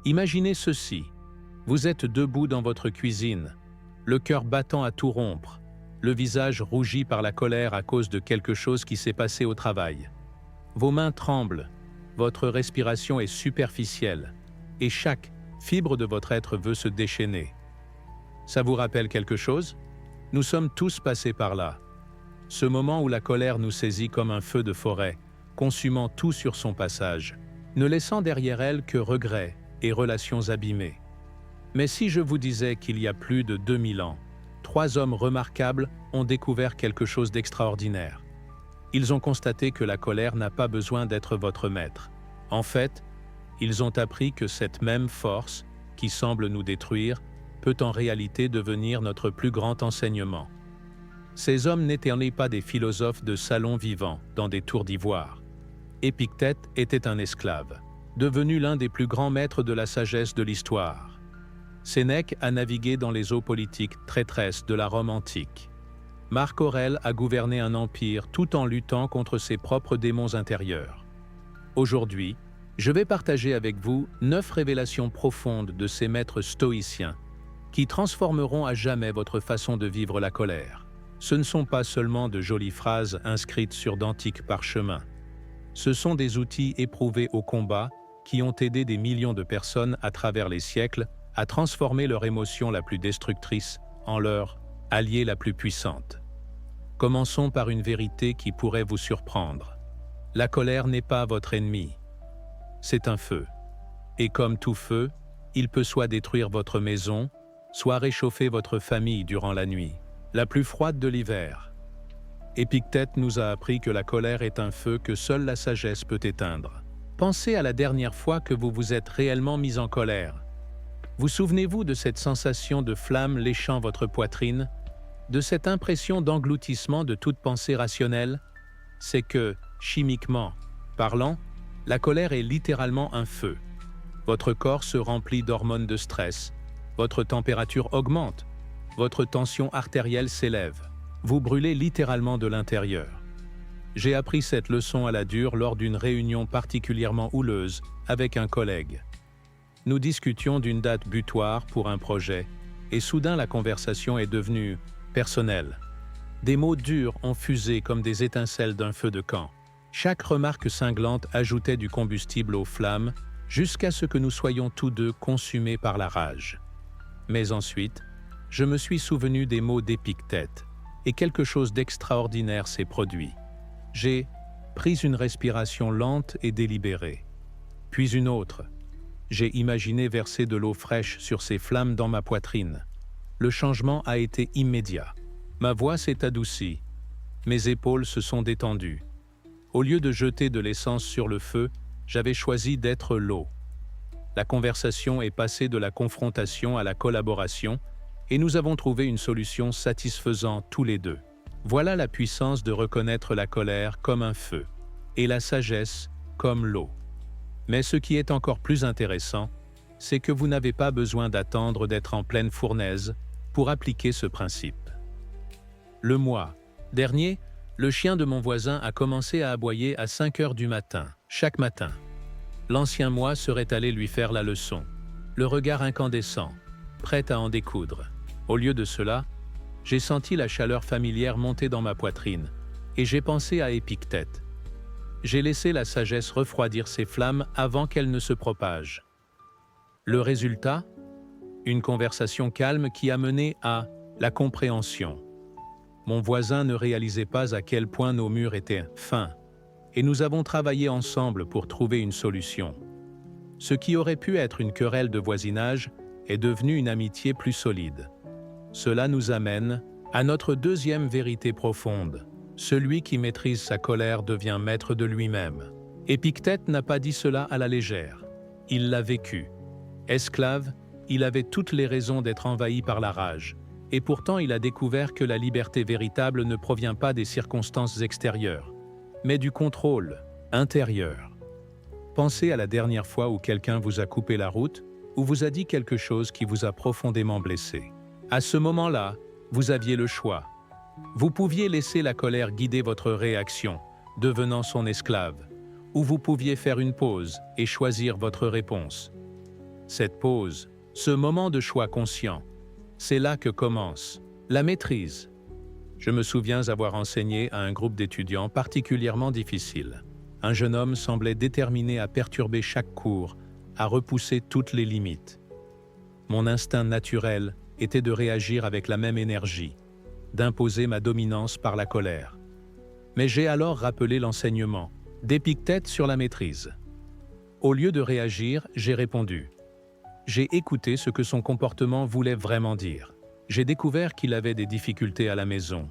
Imaginez ceci. Vous êtes debout dans votre cuisine, le cœur battant à tout rompre, le visage rougi par la colère à cause de quelque chose qui s'est passé au travail. Vos mains tremblent, votre respiration est superficielle, et chaque fibre de votre être veut se déchaîner. Ça vous rappelle quelque chose? Nous sommes tous passés par là. Ce moment où la colère nous saisit comme un feu de forêt, consumant tout sur son passage, ne laissant derrière elle que regrets et relations abîmées. Mais si je vous disais qu'il y a plus de 2000 ans, 3 hommes remarquables ont découvert quelque chose d'extraordinaire. Ils ont constaté que la colère n'a pas besoin d'être votre maître. En fait, ils ont appris que cette même force, qui semble nous détruire, peut en réalité devenir notre plus grand enseignement. Ces hommes n'étaient pas des philosophes de salon vivants dans des tours d'ivoire. Épictète était un esclave, devenu l'un des plus grands maîtres de la sagesse de l'histoire. Sénèque a navigué dans les eaux politiques traîtresses de la Rome antique. Marc Aurèle a gouverné un empire tout en luttant contre ses propres démons intérieurs. Aujourd'hui, je vais partager avec vous 9 révélations profondes de ces maîtres stoïciens qui transformeront à jamais votre façon de vivre la colère. Ce ne sont pas seulement de jolies phrases inscrites sur d'antiques parchemins. Ce sont des outils éprouvés au combat qui ont aidé des millions de personnes à travers les siècles à transformer leur émotion la plus destructrice en leur alliée la plus puissante. Commençons par une vérité qui pourrait vous surprendre. La colère n'est pas votre ennemi. C'est un feu. Et comme tout feu, il peut soit détruire votre maison, soit réchauffer votre famille durant la nuit, la plus froide de l'hiver. Épictète nous a appris que la colère est un feu que seule la sagesse peut éteindre. Pensez à la dernière fois que vous vous êtes réellement mis en colère. Vous souvenez-vous de cette sensation de flamme léchant votre poitrine, de cette impression d'engloutissement de toute pensée rationnelle? C'est que, chimiquement parlant, la colère est littéralement un feu. Votre corps se remplit d'hormones de stress, votre température augmente, votre tension artérielle s'élève. Vous brûlez littéralement de l'intérieur. J'ai appris cette leçon à la dure lors d'une réunion particulièrement houleuse avec un collègue. Nous discutions d'une date butoir pour un projet, et soudain la conversation est devenue personnelle. Des mots durs ont fusé comme des étincelles d'un feu de camp. Chaque remarque cinglante ajoutait du combustible aux flammes, jusqu'à ce que nous soyons tous deux consumés par la rage. Mais ensuite, je me suis souvenu des mots d'Épictète, et quelque chose d'extraordinaire s'est produit. J'ai pris une respiration lente et délibérée, puis une autre. J'ai imaginé verser de l'eau fraîche sur ces flammes dans ma poitrine. Le changement a été immédiat. Ma voix s'est adoucie. Mes épaules se sont détendues. Au lieu de jeter de l'essence sur le feu, j'avais choisi d'être l'eau. La conversation est passée de la confrontation à la collaboration, et nous avons trouvé une solution satisfaisante tous les deux. Voilà la puissance de reconnaître la colère comme un feu, et la sagesse comme l'eau. Mais ce qui est encore plus intéressant, c'est que vous n'avez pas besoin d'attendre d'être en pleine fournaise pour appliquer ce principe. Le mois dernier, le chien de mon voisin a commencé à aboyer à 5 heures du matin, chaque matin. L'ancien moi serait allé lui faire la leçon, le regard incandescent, prêt à en découdre. Au lieu de cela, j'ai senti la chaleur familière monter dans ma poitrine, et j'ai pensé à Épictète. J'ai laissé la sagesse refroidir ses flammes avant qu'elles ne se propagent. Le résultat? Une conversation calme qui a mené à la compréhension. Mon voisin ne réalisait pas à quel point nos murs étaient fins, et nous avons travaillé ensemble pour trouver une solution. Ce qui aurait pu être une querelle de voisinage est devenu une amitié plus solide. Cela nous amène à notre deuxième vérité profonde. Celui qui maîtrise sa colère devient maître de lui-même. Épictète n'a pas dit cela à la légère. Il l'a vécu. Esclave, il avait toutes les raisons d'être envahi par la rage. Et pourtant, il a découvert que la liberté véritable ne provient pas des circonstances extérieures, mais du contrôle intérieur. Pensez à la dernière fois où quelqu'un vous a coupé la route ou vous a dit quelque chose qui vous a profondément blessé. À ce moment-là, vous aviez le choix. Vous pouviez laisser la colère guider votre réaction, devenant son esclave, ou vous pouviez faire une pause et choisir votre réponse. Cette pause, ce moment de choix conscient, c'est là que commence la maîtrise. Je me souviens avoir enseigné à un groupe d'étudiants particulièrement difficile. Un jeune homme semblait déterminé à perturber chaque cours, à repousser toutes les limites. Mon instinct naturel était de réagir avec la même énergie, d'imposer ma dominance par la colère. Mais j'ai alors rappelé l'enseignement d'Épictète sur la maîtrise. Au lieu de réagir, j'ai répondu. J'ai écouté ce que son comportement voulait vraiment dire. J'ai découvert qu'il avait des difficultés à la maison,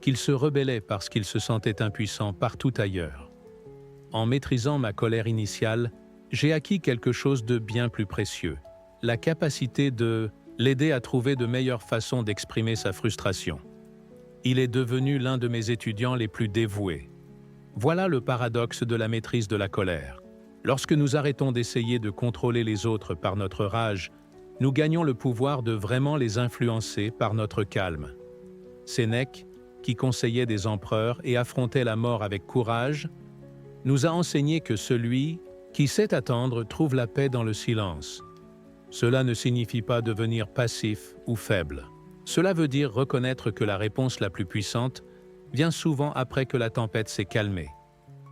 qu'il se rebellait parce qu'il se sentait impuissant partout ailleurs. En maîtrisant ma colère initiale, j'ai acquis quelque chose de bien plus précieux, la capacité de l'aider à trouver de meilleures façons d'exprimer sa frustration. Il est devenu l'un de mes étudiants les plus dévoués. Voilà le paradoxe de la maîtrise de la colère. Lorsque nous arrêtons d'essayer de contrôler les autres par notre rage, nous gagnons le pouvoir de vraiment les influencer par notre calme. Sénèque, qui conseillait des empereurs et affrontait la mort avec courage, nous a enseigné que celui qui sait attendre trouve la paix dans le silence. Cela ne signifie pas devenir passif ou faible. Cela veut dire reconnaître que la réponse la plus puissante vient souvent après que la tempête s'est calmée.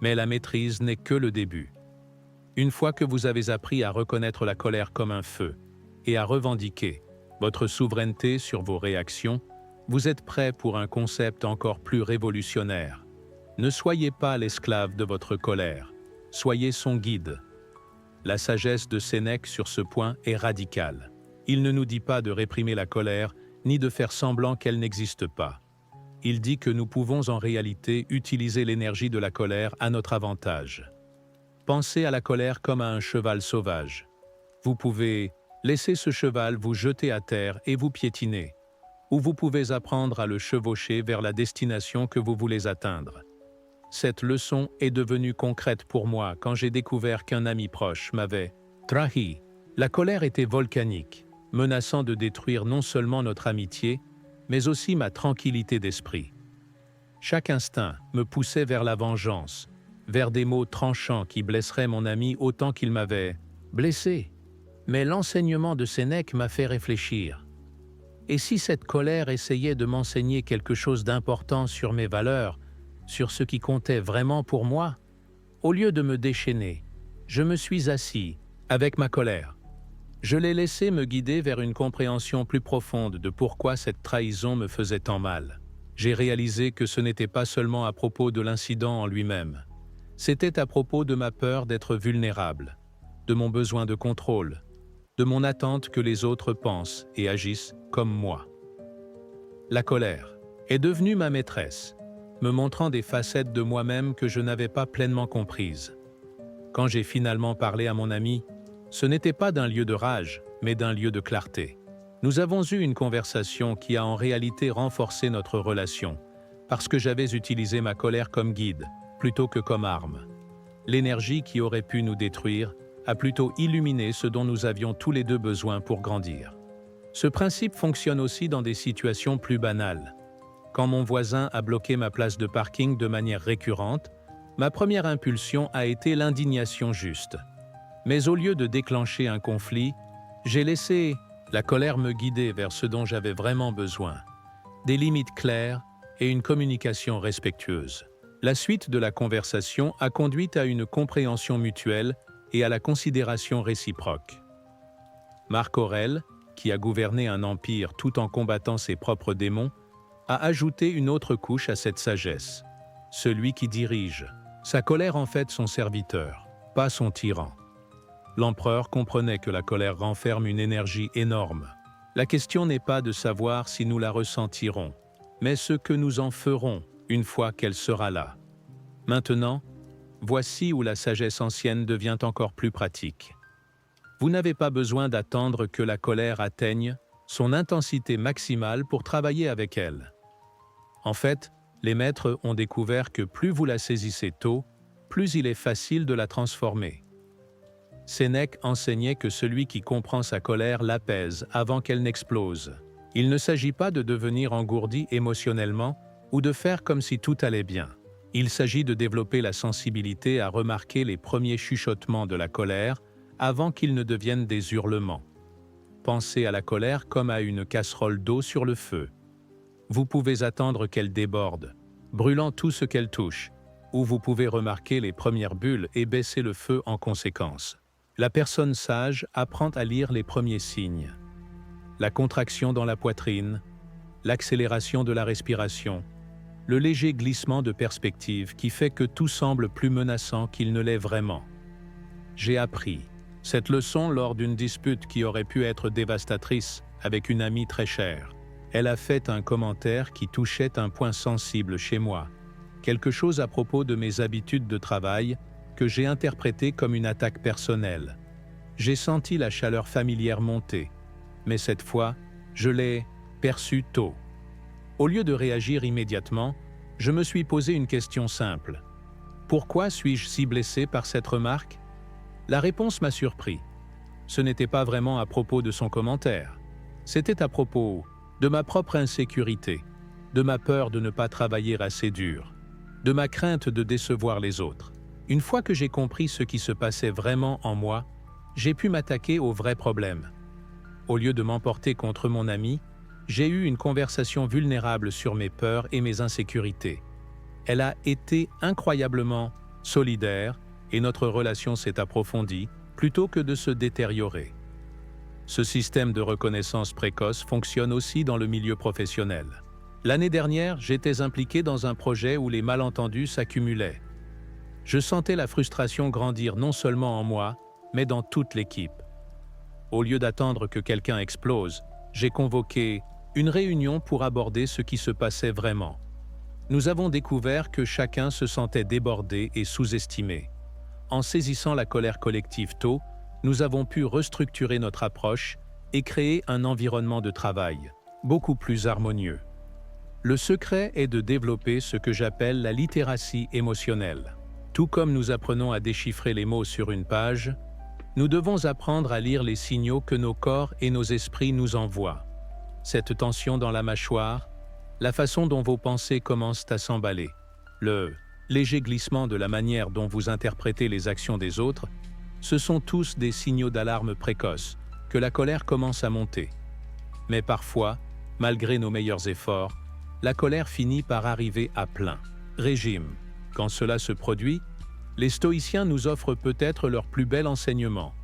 Mais la maîtrise n'est que le début. Une fois que vous avez appris à reconnaître la colère comme un feu et à revendiquer votre souveraineté sur vos réactions, vous êtes prêt pour un concept encore plus révolutionnaire. Ne soyez pas l'esclave de votre colère, soyez son guide. La sagesse de Sénèque sur ce point est radicale. Il ne nous dit pas de réprimer la colère, ni de faire semblant qu'elle n'existe pas. Il dit que nous pouvons en réalité utiliser l'énergie de la colère à notre avantage. Pensez à la colère comme à un cheval sauvage. Vous pouvez laisser ce cheval vous jeter à terre et vous piétiner, ou vous pouvez apprendre à le chevaucher vers la destination que vous voulez atteindre. Cette leçon est devenue concrète pour moi quand j'ai découvert qu'un ami proche m'avait trahi. La colère était volcanique, menaçant de détruire non seulement notre amitié, mais aussi ma tranquillité d'esprit. Chaque instinct me poussait vers la vengeance, vers des mots tranchants qui blesseraient mon ami autant qu'il m'avait blessé. Mais l'enseignement de Sénèque m'a fait réfléchir. Et si cette colère essayait de m'enseigner quelque chose d'important sur mes valeurs, sur ce qui comptait vraiment pour moi? Au lieu de me déchaîner, je me suis assis avec ma colère. Je l'ai laissé me guider vers une compréhension plus profonde de pourquoi cette trahison me faisait tant mal. J'ai réalisé que ce n'était pas seulement à propos de l'incident en lui-même. C'était à propos de ma peur d'être vulnérable, de mon besoin de contrôle, de mon attente que les autres pensent et agissent comme moi. La colère est devenue ma maîtresse, me montrant des facettes de moi-même que je n'avais pas pleinement comprises. Quand j'ai finalement parlé à mon ami, ce n'était pas d'un lieu de rage, mais d'un lieu de clarté. Nous avons eu une conversation qui a en réalité renforcé notre relation, parce que j'avais utilisé ma colère comme guide, plutôt que comme arme. L'énergie qui aurait pu nous détruire a plutôt illuminé ce dont nous avions tous les deux besoin pour grandir. Ce principe fonctionne aussi dans des situations plus banales. Quand mon voisin a bloqué ma place de parking de manière récurrente, ma première impulsion a été l'indignation juste. Mais au lieu de déclencher un conflit, j'ai laissé la colère me guider vers ce dont j'avais vraiment besoin. Des limites claires et une communication respectueuse. La suite de la conversation a conduit à une compréhension mutuelle et à la considération réciproque. Marc Aurèle, qui a gouverné un empire tout en combattant ses propres démons, a ajouté une autre couche à cette sagesse. Celui qui dirige. Sa colère en fait son serviteur, pas son tyran. L'empereur comprenait que la colère renferme une énergie énorme. La question n'est pas de savoir si nous la ressentirons, mais ce que nous en ferons une fois qu'elle sera là. Maintenant, voici où la sagesse ancienne devient encore plus pratique. Vous n'avez pas besoin d'attendre que la colère atteigne son intensité maximale pour travailler avec elle. En fait, les maîtres ont découvert que plus vous la saisissez tôt, plus il est facile de la transformer. Sénèque enseignait que celui qui comprend sa colère l'apaise avant qu'elle n'explose. Il ne s'agit pas de devenir engourdi émotionnellement ou de faire comme si tout allait bien. Il s'agit de développer la sensibilité à remarquer les premiers chuchotements de la colère avant qu'ils ne deviennent des hurlements. Pensez à la colère comme à une casserole d'eau sur le feu. Vous pouvez attendre qu'elle déborde, brûlant tout ce qu'elle touche, ou vous pouvez remarquer les premières bulles et baisser le feu en conséquence. La personne sage apprend à lire les premiers signes. La contraction dans la poitrine, l'accélération de la respiration, le léger glissement de perspective qui fait que tout semble plus menaçant qu'il ne l'est vraiment. J'ai appris cette leçon lors d'une dispute qui aurait pu être dévastatrice avec une amie très chère. Elle a fait un commentaire qui touchait un point sensible chez moi, quelque chose à propos de mes habitudes de travail que j'ai interprété comme une attaque personnelle. J'ai senti la chaleur familière monter, mais cette fois, je l'ai perçue tôt. Au lieu de réagir immédiatement, je me suis posé une question simple. Pourquoi suis-je si blessé par cette remarque ? La réponse m'a surpris. Ce n'était pas vraiment à propos de son commentaire. C'était à propos de ma propre insécurité, de ma peur de ne pas travailler assez dur, de ma crainte de décevoir les autres. Une fois que j'ai compris ce qui se passait vraiment en moi, j'ai pu m'attaquer au vrai problème. Au lieu de m'emporter contre mon ami, j'ai eu une conversation vulnérable sur mes peurs et mes insécurités. Elle a été incroyablement solidaire et notre relation s'est approfondie plutôt que de se détériorer. Ce système de reconnaissance précoce fonctionne aussi dans le milieu professionnel. L'année dernière, j'étais impliqué dans un projet où les malentendus s'accumulaient. Je sentais la frustration grandir non seulement en moi, mais dans toute l'équipe. Au lieu d'attendre que quelqu'un explose, j'ai convoqué une réunion pour aborder ce qui se passait vraiment. Nous avons découvert que chacun se sentait débordé et sous-estimé. En saisissant la colère collective tôt, nous avons pu restructurer notre approche et créer un environnement de travail beaucoup plus harmonieux. Le secret est de développer ce que j'appelle la littératie émotionnelle. Tout comme nous apprenons à déchiffrer les mots sur une page, nous devons apprendre à lire les signaux que nos corps et nos esprits nous envoient. Cette tension dans la mâchoire, la façon dont vos pensées commencent à s'emballer, le léger glissement de la manière dont vous interprétez les actions des autres, ce sont tous des signaux d'alarme précoce, que la colère commence à monter. Mais parfois, malgré nos meilleurs efforts, la colère finit par arriver à plein régime. Quand cela se produit, les stoïciens nous offrent peut-être leur plus bel enseignement.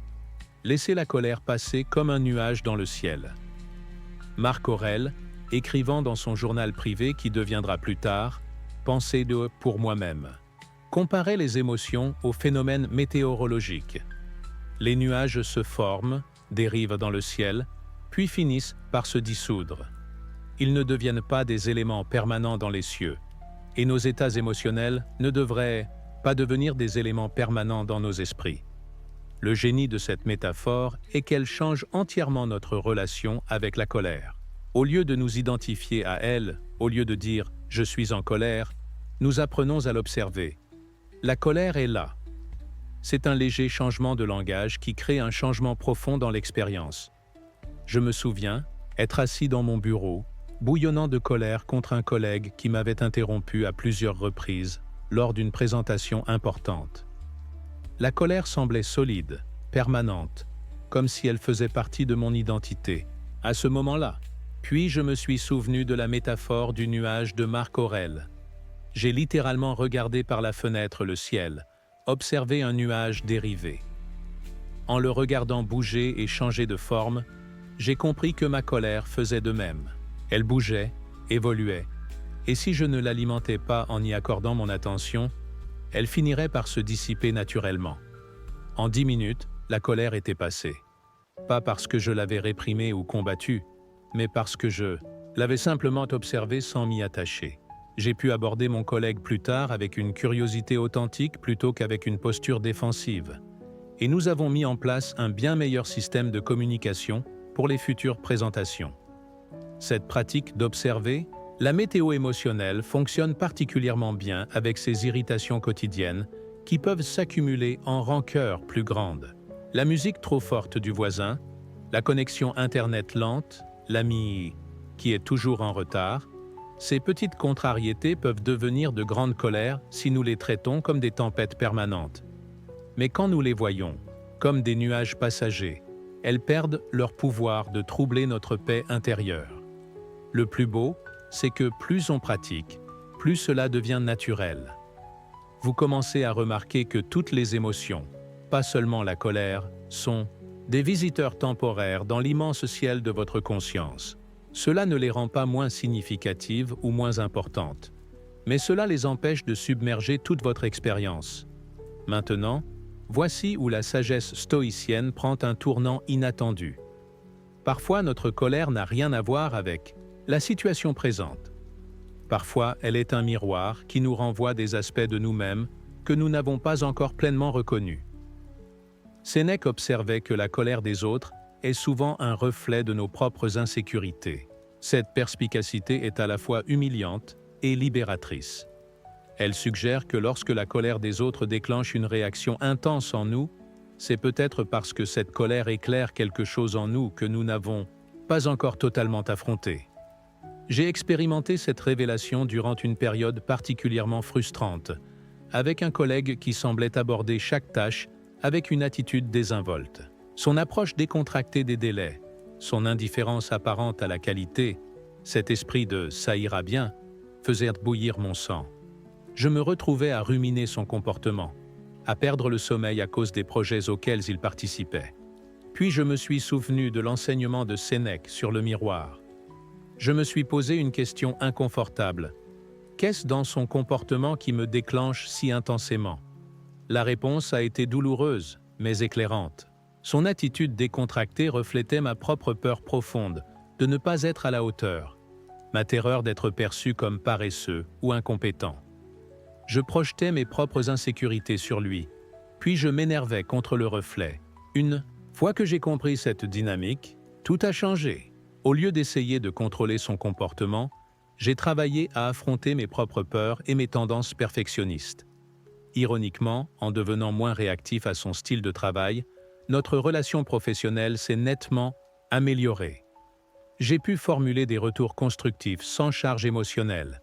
Laissez la colère passer comme un nuage dans le ciel. Marc Aurèle, écrivant dans son journal privé qui deviendra plus tard « Pensée de pour moi-même », comparait les émotions aux phénomènes météorologiques. Les nuages se forment, dérivent dans le ciel, puis finissent par se dissoudre. Ils ne deviennent pas des éléments permanents dans les cieux, et nos états émotionnels ne devraient pas devenir des éléments permanents dans nos esprits. Le génie de cette métaphore est qu'elle change entièrement notre relation avec la colère. Au lieu de nous identifier à elle, au lieu de dire « je suis en colère », nous apprenons à l'observer. La colère est là. C'est un léger changement de langage qui crée un changement profond dans l'expérience. Je me souviens être assis dans mon bureau, bouillonnant de colère contre un collègue qui m'avait interrompu à plusieurs reprises lors d'une présentation importante. La colère semblait solide, permanente, comme si elle faisait partie de mon identité. À ce moment-là, puis je me suis souvenu de la métaphore du nuage de Marc Aurèle. J'ai littéralement regardé par la fenêtre le ciel, observé un nuage dériver. En le regardant bouger et changer de forme, j'ai compris que ma colère faisait de même. Elle bougeait, évoluait, et si je ne l'alimentais pas en y accordant mon attention, elle finirait par se dissiper naturellement. En 10 minutes, la colère était passée. Pas parce que je l'avais réprimée ou combattue, mais parce que je l'avais simplement observée sans m'y attacher. J'ai pu aborder mon collègue plus tard avec une curiosité authentique plutôt qu'avec une posture défensive. Et nous avons mis en place un bien meilleur système de communication pour les futures présentations. Cette pratique d'observer la météo émotionnelle fonctionne particulièrement bien avec ces irritations quotidiennes qui peuvent s'accumuler en rancœur plus grande. La musique trop forte du voisin, la connexion Internet lente, l'ami qui est toujours en retard, ces petites contrariétés peuvent devenir de grandes colères si nous les traitons comme des tempêtes permanentes. Mais quand nous les voyons comme des nuages passagers. Elles perdent leur pouvoir de troubler notre paix intérieure. Le plus beau, c'est que plus on pratique, plus cela devient naturel. Vous commencez à remarquer que toutes les émotions, pas seulement la colère, sont des visiteurs temporaires dans l'immense ciel de votre conscience. Cela ne les rend pas moins significatives ou moins importantes, mais cela les empêche de submerger toute votre expérience. Maintenant, voici où la sagesse stoïcienne prend un tournant inattendu. Parfois, notre colère n'a rien à voir avec la situation présente. Parfois, elle est un miroir qui nous renvoie des aspects de nous-mêmes que nous n'avons pas encore pleinement reconnus. Sénèque observait que la colère des autres est souvent un reflet de nos propres insécurités. Cette perspicacité est à la fois humiliante et libératrice. Elle suggère que lorsque la colère des autres déclenche une réaction intense en nous, c'est peut-être parce que cette colère éclaire quelque chose en nous que nous n'avons pas encore totalement affronté. J'ai expérimenté cette révélation durant une période particulièrement frustrante, avec un collègue qui semblait aborder chaque tâche avec une attitude désinvolte. Son approche décontractée des délais, son indifférence apparente à la qualité, cet esprit de « ça ira bien » faisait bouillir mon sang. Je me retrouvais à ruminer son comportement, à perdre le sommeil à cause des projets auxquels il participait. Puis je me suis souvenu de l'enseignement de Sénèque sur le miroir. Je me suis posé une question inconfortable. Qu'est-ce dans son comportement qui me déclenche si intensément? La réponse a été douloureuse, mais éclairante. Son attitude décontractée reflétait ma propre peur profonde de ne pas être à la hauteur, ma terreur d'être perçu comme paresseux ou incompétent. Je projetais mes propres insécurités sur lui, puis je m'énervais contre le reflet. Une fois que j'ai compris cette dynamique, tout a changé. Au lieu d'essayer de contrôler son comportement, j'ai travaillé à affronter mes propres peurs et mes tendances perfectionnistes. Ironiquement, en devenant moins réactif à son style de travail, notre relation professionnelle s'est nettement améliorée. J'ai pu formuler des retours constructifs sans charge émotionnelle,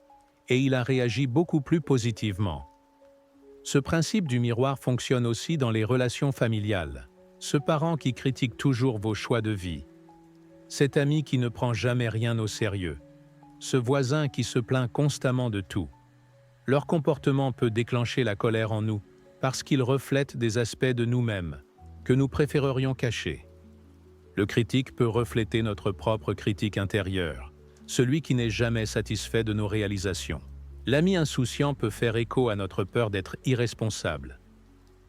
et il a réagi beaucoup plus positivement. Ce principe du miroir fonctionne aussi dans les relations familiales. Ce parent qui critique toujours vos choix de vie, cet ami qui ne prend jamais rien au sérieux, ce voisin qui se plaint constamment de tout. Leur comportement peut déclencher la colère en nous parce qu'ils reflètent des aspects de nous-mêmes que nous préférerions cacher. Le critique peut refléter notre propre critique intérieure, celui qui n'est jamais satisfait de nos réalisations. L'ami insouciant peut faire écho à notre peur d'être irresponsable.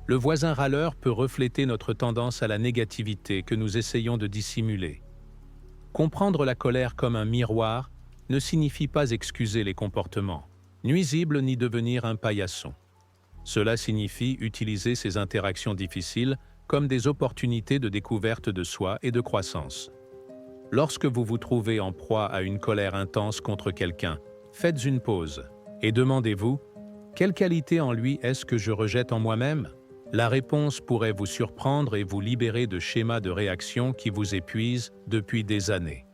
Le voisin râleur peut refléter notre tendance à la négativité que nous essayons de dissimuler. Comprendre la colère comme un miroir ne signifie pas excuser les comportements nuisibles ni devenir un paillasson. Cela signifie utiliser ces interactions difficiles comme des opportunités de découverte de soi et de croissance. Lorsque vous vous trouvez en proie à une colère intense contre quelqu'un, faites une pause et demandez-vous « Quelle qualité en lui est-ce que je rejette en moi-même » La réponse pourrait vous surprendre et vous libérer de schémas de réaction qui vous épuisent depuis des années.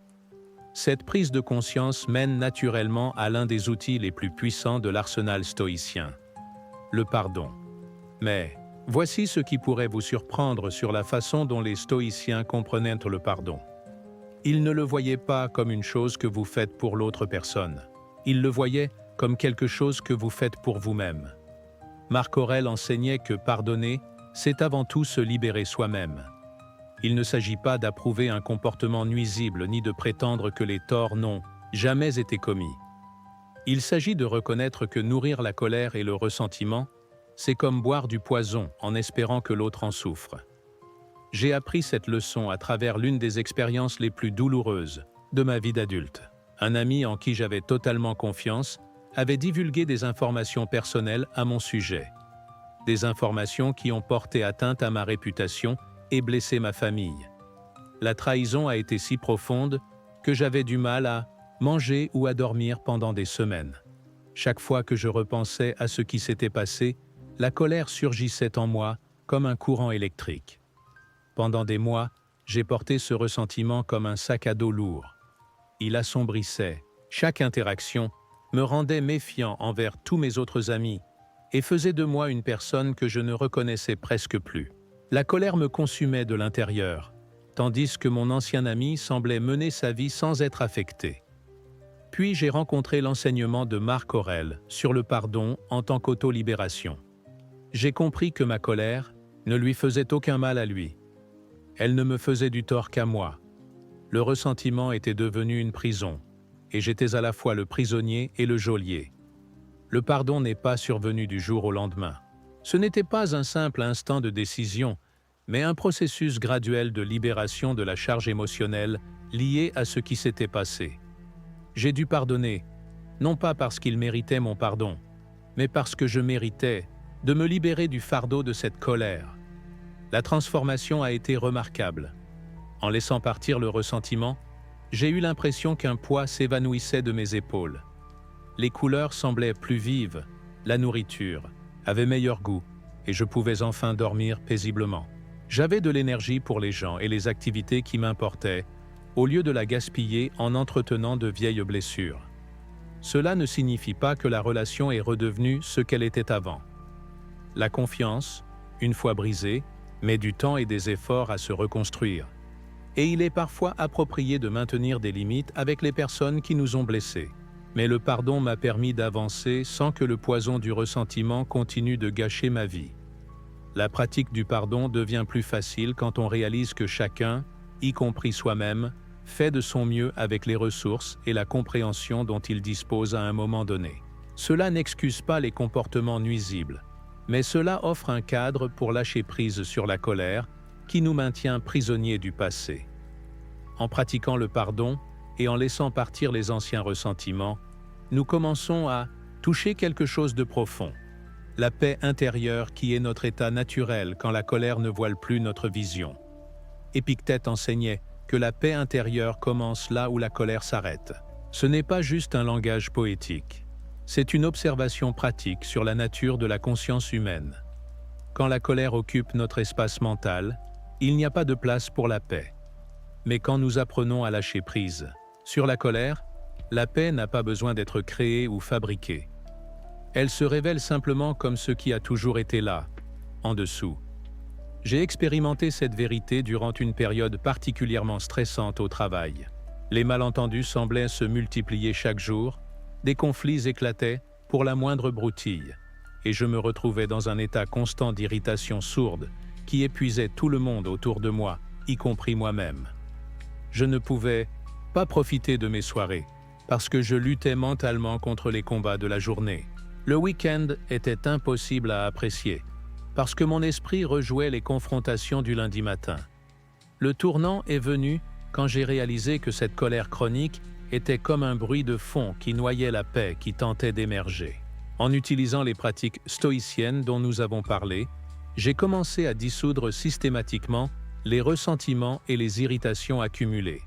Cette prise de conscience mène naturellement à l'un des outils les plus puissants de l'arsenal stoïcien, le pardon. Mais voici ce qui pourrait vous surprendre sur la façon dont les stoïciens comprenaient le pardon. Ils ne le voyaient pas comme une chose que vous faites pour l'autre personne. Ils le voyaient comme quelque chose que vous faites pour vous-même. Marc Aurèle enseignait que pardonner, c'est avant tout se libérer soi-même. Il ne s'agit pas d'approuver un comportement nuisible ni de prétendre que les torts n'ont jamais été commis. Il s'agit de reconnaître que nourrir la colère et le ressentiment, c'est comme boire du poison en espérant que l'autre en souffre. J'ai appris cette leçon à travers l'une des expériences les plus douloureuses de ma vie d'adulte. Un ami en qui j'avais totalement confiance avait divulgué des informations personnelles à mon sujet. Des informations qui ont porté atteinte à ma réputation et blessé ma famille. La trahison a été si profonde que j'avais du mal à manger ou à dormir pendant des semaines. Chaque fois que je repensais à ce qui s'était passé, la colère surgissait en moi comme un courant électrique. Pendant des mois, j'ai porté ce ressentiment comme un sac à dos lourd. Il assombrissait chaque interaction, me rendait méfiant envers tous mes autres amis et faisait de moi une personne que je ne reconnaissais presque plus. La colère me consumait de l'intérieur, tandis que mon ancien ami semblait mener sa vie sans être affecté. Puis j'ai rencontré l'enseignement de Marc Aurèle sur le pardon en tant qu'auto-libération. J'ai compris que ma colère ne lui faisait aucun mal à lui. Elle ne me faisait du tort qu'à moi. Le ressentiment était devenu une prison, et j'étais à la fois le prisonnier et le geôlier. Le pardon n'est pas survenu du jour au lendemain. Ce n'était pas un simple instant de décision, mais un processus graduel de libération de la charge émotionnelle liée à ce qui s'était passé. J'ai dû pardonner, non pas parce qu'il méritait mon pardon, mais parce que je méritais de me libérer du fardeau de cette colère. La transformation a été remarquable. En laissant partir le ressentiment, j'ai eu l'impression qu'un poids s'évanouissait de mes épaules. Les couleurs semblaient plus vives, la nourriture avait meilleur goût, et je pouvais enfin dormir paisiblement. J'avais de l'énergie pour les gens et les activités qui m'importaient, au lieu de la gaspiller en entretenant de vieilles blessures. Cela ne signifie pas que la relation est redevenue ce qu'elle était avant. La confiance, une fois brisée, met du temps et des efforts à se reconstruire. Et il est parfois approprié de maintenir des limites avec les personnes qui nous ont blessés. Mais le pardon m'a permis d'avancer sans que le poison du ressentiment continue de gâcher ma vie. La pratique du pardon devient plus facile quand on réalise que chacun, y compris soi-même, fait de son mieux avec les ressources et la compréhension dont il dispose à un moment donné. Cela n'excuse pas les comportements nuisibles, mais cela offre un cadre pour lâcher prise sur la colère qui nous maintient prisonniers du passé. En pratiquant le pardon et en laissant partir les anciens ressentiments, nous commençons à toucher quelque chose de profond. La paix intérieure qui est notre état naturel quand la colère ne voile plus notre vision. Épictète enseignait que la paix intérieure commence là où la colère s'arrête. Ce n'est pas juste un langage poétique, c'est une observation pratique sur la nature de la conscience humaine. Quand la colère occupe notre espace mental, il n'y a pas de place pour la paix. Mais quand nous apprenons à lâcher prise sur la colère, la paix n'a pas besoin d'être créée ou fabriquée. Elle se révèle simplement comme ce qui a toujours été là, en dessous. J'ai expérimenté cette vérité durant une période particulièrement stressante au travail. Les malentendus semblaient se multiplier chaque jour, des conflits éclataient pour la moindre broutille, et je me retrouvais dans un état constant d'irritation sourde qui épuisait tout le monde autour de moi, y compris moi-même. Je ne pouvais pas profiter de mes soirées, parce que je luttais mentalement contre les combats de la journée. Le week-end était impossible à apprécier, parce que mon esprit rejouait les confrontations du lundi matin. Le tournant est venu quand j'ai réalisé que cette colère chronique était comme un bruit de fond qui noyait la paix qui tentait d'émerger. En utilisant les pratiques stoïciennes dont nous avons parlé, j'ai commencé à dissoudre systématiquement les ressentiments et les irritations accumulées.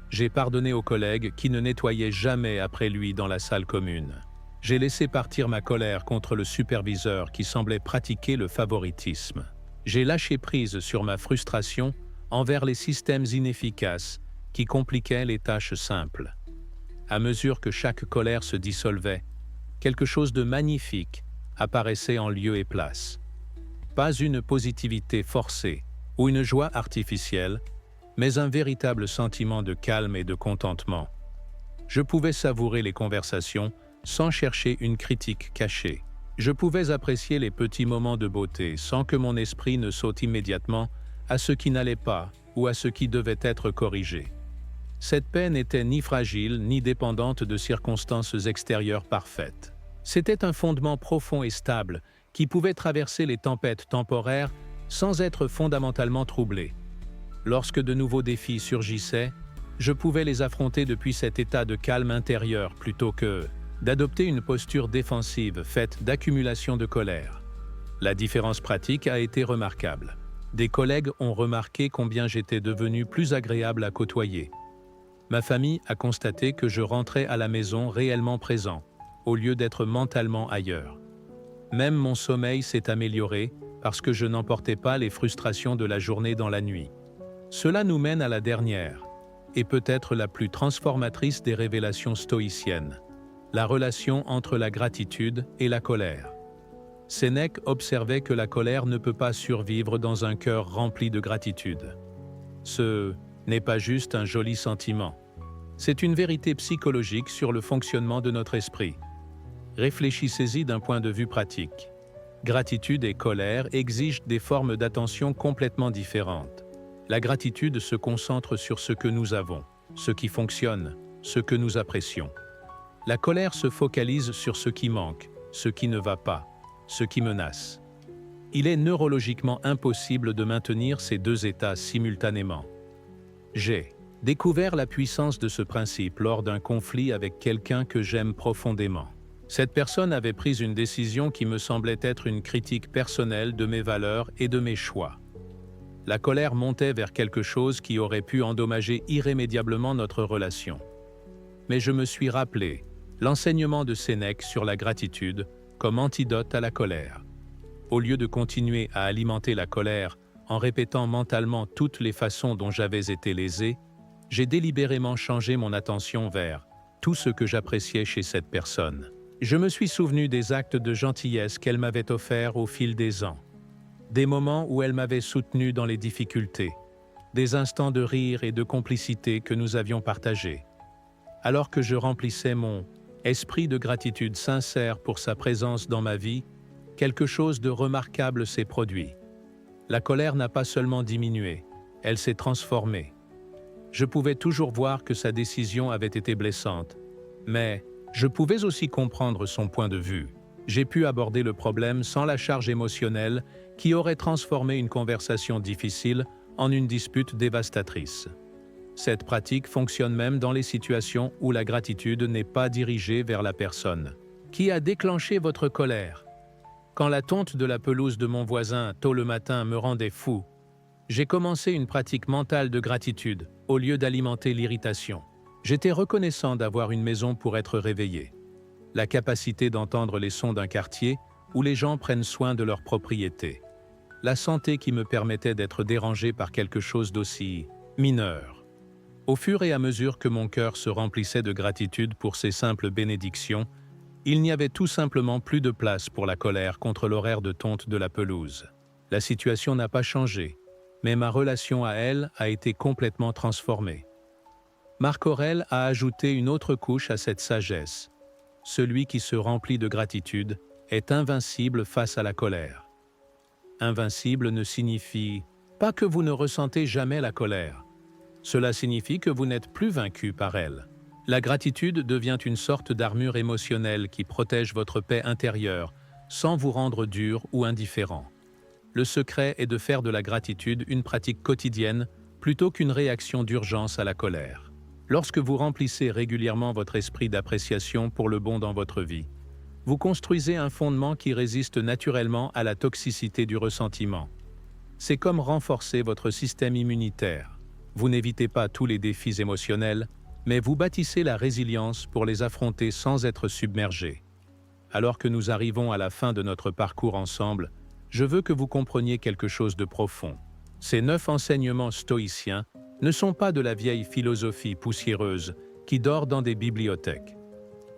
J'ai pardonné aux collègues qui ne nettoyaient jamais après lui dans la salle commune. J'ai laissé partir ma colère contre le superviseur qui semblait pratiquer le favoritisme. J'ai lâché prise sur ma frustration envers les systèmes inefficaces qui compliquaient les tâches simples. À mesure que chaque colère se dissolvait, quelque chose de magnifique apparaissait en lieu et place. Pas une positivité forcée ou une joie artificielle, mais un véritable sentiment de calme et de contentement. Je pouvais savourer les conversations sans chercher une critique cachée. Je pouvais apprécier les petits moments de beauté sans que mon esprit ne saute immédiatement à ce qui n'allait pas ou à ce qui devait être corrigé. Cette paix n'était ni fragile ni dépendante de circonstances extérieures parfaites. C'était un fondement profond et stable qui pouvait traverser les tempêtes temporaires sans être fondamentalement troublé. Lorsque de nouveaux défis surgissaient, je pouvais les affronter depuis cet état de calme intérieur plutôt que d'adopter une posture défensive faite d'accumulation de colère. La différence pratique a été remarquable. Des collègues ont remarqué combien j'étais devenu plus agréable à côtoyer. Ma famille a constaté que je rentrais à la maison réellement présent, au lieu d'être mentalement ailleurs. Même mon sommeil s'est amélioré parce que je n'emportais pas les frustrations de la journée dans la nuit. Cela nous mène à la dernière, et peut-être la plus transformatrice des révélations stoïciennes, la relation entre la gratitude et la colère. Sénèque observait que la colère ne peut pas survivre dans un cœur rempli de gratitude. Ce n'est pas juste un joli sentiment. C'est une vérité psychologique sur le fonctionnement de notre esprit. Réfléchissez-y d'un point de vue pratique. Gratitude et colère exigent des formes d'attention complètement différentes. La gratitude se concentre sur ce que nous avons, ce qui fonctionne, ce que nous apprécions. La colère se focalise sur ce qui manque, ce qui ne va pas, ce qui menace. Il est neurologiquement impossible de maintenir ces deux états simultanément. J'ai découvert la puissance de ce principe lors d'un conflit avec quelqu'un que j'aime profondément. Cette personne avait pris une décision qui me semblait être une critique personnelle de mes valeurs et de mes choix. La colère montait vers quelque chose qui aurait pu endommager irrémédiablement notre relation. Mais je me suis rappelé l'enseignement de Sénèque sur la gratitude comme antidote à la colère. Au lieu de continuer à alimenter la colère en répétant mentalement toutes les façons dont j'avais été lésé, j'ai délibérément changé mon attention vers tout ce que j'appréciais chez cette personne. Je me suis souvenu des actes de gentillesse qu'elle m'avait offerts au fil des ans, des moments où elle m'avait soutenu dans les difficultés, des instants de rire et de complicité que nous avions partagés. Alors que je remplissais mon esprit de gratitude sincère pour sa présence dans ma vie, quelque chose de remarquable s'est produit. La colère n'a pas seulement diminué, elle s'est transformée. Je pouvais toujours voir que sa décision avait été blessante, mais je pouvais aussi comprendre son point de vue. J'ai pu aborder le problème sans la charge émotionnelle qui aurait transformé une conversation difficile en une dispute dévastatrice. Cette pratique fonctionne même dans les situations où la gratitude n'est pas dirigée vers la personne. Qui a déclenché votre colère? Quand la tonte de la pelouse de mon voisin tôt le matin me rendait fou, j'ai commencé une pratique mentale de gratitude au lieu d'alimenter l'irritation. J'étais reconnaissant d'avoir une maison pour être réveillé, la capacité d'entendre les sons d'un quartier où les gens prennent soin de leur propriété, la santé qui me permettait d'être dérangé par quelque chose d'aussi mineur. Au fur et à mesure que mon cœur se remplissait de gratitude pour ces simples bénédictions, il n'y avait tout simplement plus de place pour la colère contre l'horaire de tonte de la pelouse. La situation n'a pas changé, mais ma relation à elle a été complètement transformée. Marc Aurèle a ajouté une autre couche à cette sagesse. Celui qui se remplit de gratitude est invincible face à la colère. Invincible ne signifie pas que vous ne ressentez jamais la colère. Cela signifie que vous n'êtes plus vaincu par elle. La gratitude devient une sorte d'armure émotionnelle qui protège votre paix intérieure sans vous rendre dur ou indifférent. Le secret est de faire de la gratitude une pratique quotidienne plutôt qu'une réaction d'urgence à la colère. Lorsque vous remplissez régulièrement votre esprit d'appréciation pour le bon dans votre vie, vous construisez un fondement qui résiste naturellement à la toxicité du ressentiment. C'est comme renforcer votre système immunitaire. Vous n'évitez pas tous les défis émotionnels, mais vous bâtissez la résilience pour les affronter sans être submergé. Alors que nous arrivons à la fin de notre parcours ensemble, je veux que vous compreniez quelque chose de profond. Ces 9 enseignements stoïciens ne sont pas de la vieille philosophie poussiéreuse qui dort dans des bibliothèques.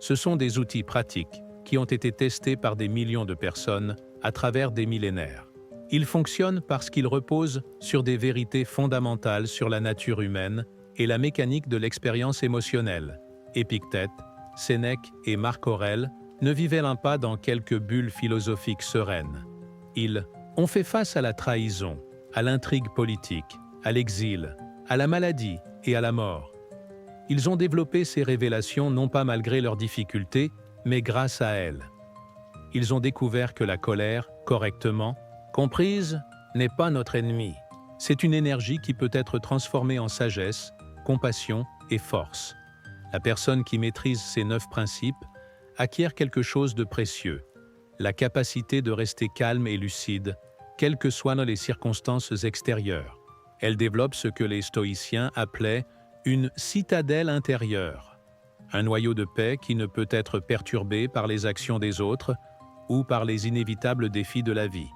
Ce sont des outils pratiques qui ont été testés par des millions de personnes à travers des millénaires. Ils fonctionnent parce qu'ils reposent sur des vérités fondamentales sur la nature humaine et la mécanique de l'expérience émotionnelle. Épictète, Sénèque et Marc Aurèle ne vivaient l'un pas dans quelques bulles philosophiques sereines. Ils ont fait face à la trahison, à l'intrigue politique, à l'exil, à la maladie et à la mort. Ils ont développé ces révélations non pas malgré leurs difficultés, mais grâce à elles. Ils ont découvert que la colère, correctement comprise, n'est pas notre ennemi. C'est une énergie qui peut être transformée en sagesse, compassion et force. La personne qui maîtrise ces 9 principes acquiert quelque chose de précieux, la capacité de rester calme et lucide, quelles que soient les circonstances extérieures. Elle développe ce que les stoïciens appelaient une citadelle intérieure, un noyau de paix qui ne peut être perturbé par les actions des autres ou par les inévitables défis de la vie.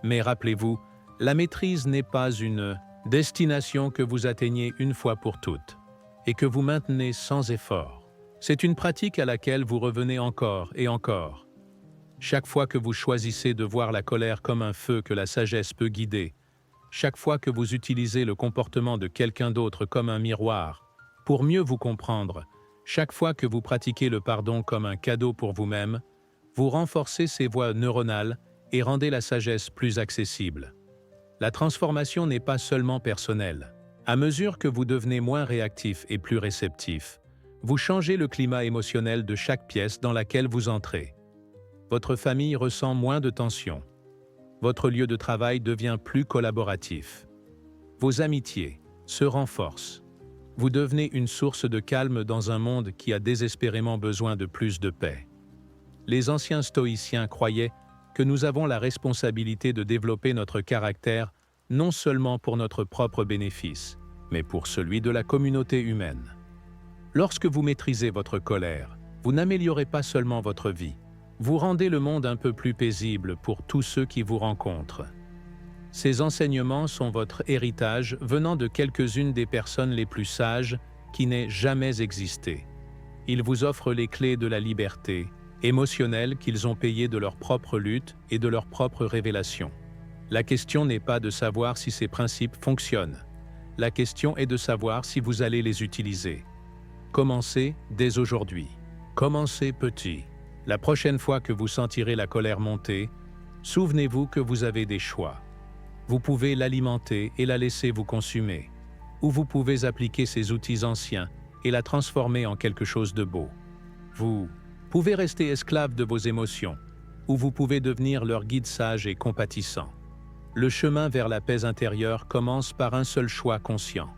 Mais rappelez-vous, la maîtrise n'est pas une destination que vous atteignez une fois pour toutes et que vous maintenez sans effort. C'est une pratique à laquelle vous revenez encore et encore. Chaque fois que vous choisissez de voir la colère comme un feu que la sagesse peut guider, chaque fois que vous utilisez le comportement de quelqu'un d'autre comme un miroir, pour mieux vous comprendre, chaque fois que vous pratiquez le pardon comme un cadeau pour vous-même, vous renforcez ces voies neuronales et rendez la sagesse plus accessible. La transformation n'est pas seulement personnelle. À mesure que vous devenez moins réactif et plus réceptif, vous changez le climat émotionnel de chaque pièce dans laquelle vous entrez. Votre famille ressent moins de tension. Votre lieu de travail devient plus collaboratif. Vos amitiés se renforcent. Vous devenez une source de calme dans un monde qui a désespérément besoin de plus de paix. Les anciens stoïciens croyaient que nous avons la responsabilité de développer notre caractère non seulement pour notre propre bénéfice, mais pour celui de la communauté humaine. Lorsque vous maîtrisez votre colère, vous n'améliorez pas seulement votre vie, vous rendez le monde un peu plus paisible pour tous ceux qui vous rencontrent. Ces enseignements sont votre héritage venant de quelques-unes des personnes les plus sages qui n'aient jamais existé. Ils vous offrent les clés de la liberté émotionnelle qu'ils ont payée de leur propre lutte et de leur propre révélation. La question n'est pas de savoir si ces principes fonctionnent. La question est de savoir si vous allez les utiliser. Commencez dès aujourd'hui. Commencez petit. La prochaine fois que vous sentirez la colère monter, souvenez-vous que vous avez des choix. Vous pouvez l'alimenter et la laisser vous consumer, ou vous pouvez appliquer ces outils anciens et la transformer en quelque chose de beau. Vous pouvez rester esclave de vos émotions, ou vous pouvez devenir leur guide sage et compatissant. Le chemin vers la paix intérieure commence par un seul choix conscient.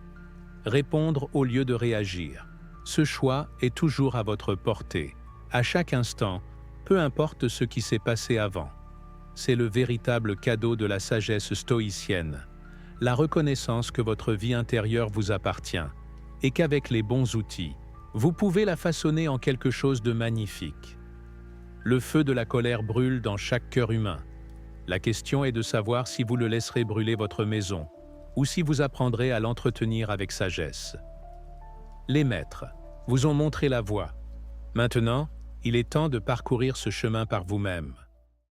Répondre au lieu de réagir. Ce choix est toujours à votre portée, à chaque instant, peu importe ce qui s'est passé avant. C'est le véritable cadeau de la sagesse stoïcienne, la reconnaissance que votre vie intérieure vous appartient, et qu'avec les bons outils, vous pouvez la façonner en quelque chose de magnifique. Le feu de la colère brûle dans chaque cœur humain. La question est de savoir si vous le laisserez brûler votre maison, ou si vous apprendrez à l'entretenir avec sagesse. Les maîtres vous ont montré la voie. Maintenant, il est temps de parcourir ce chemin par vous-même.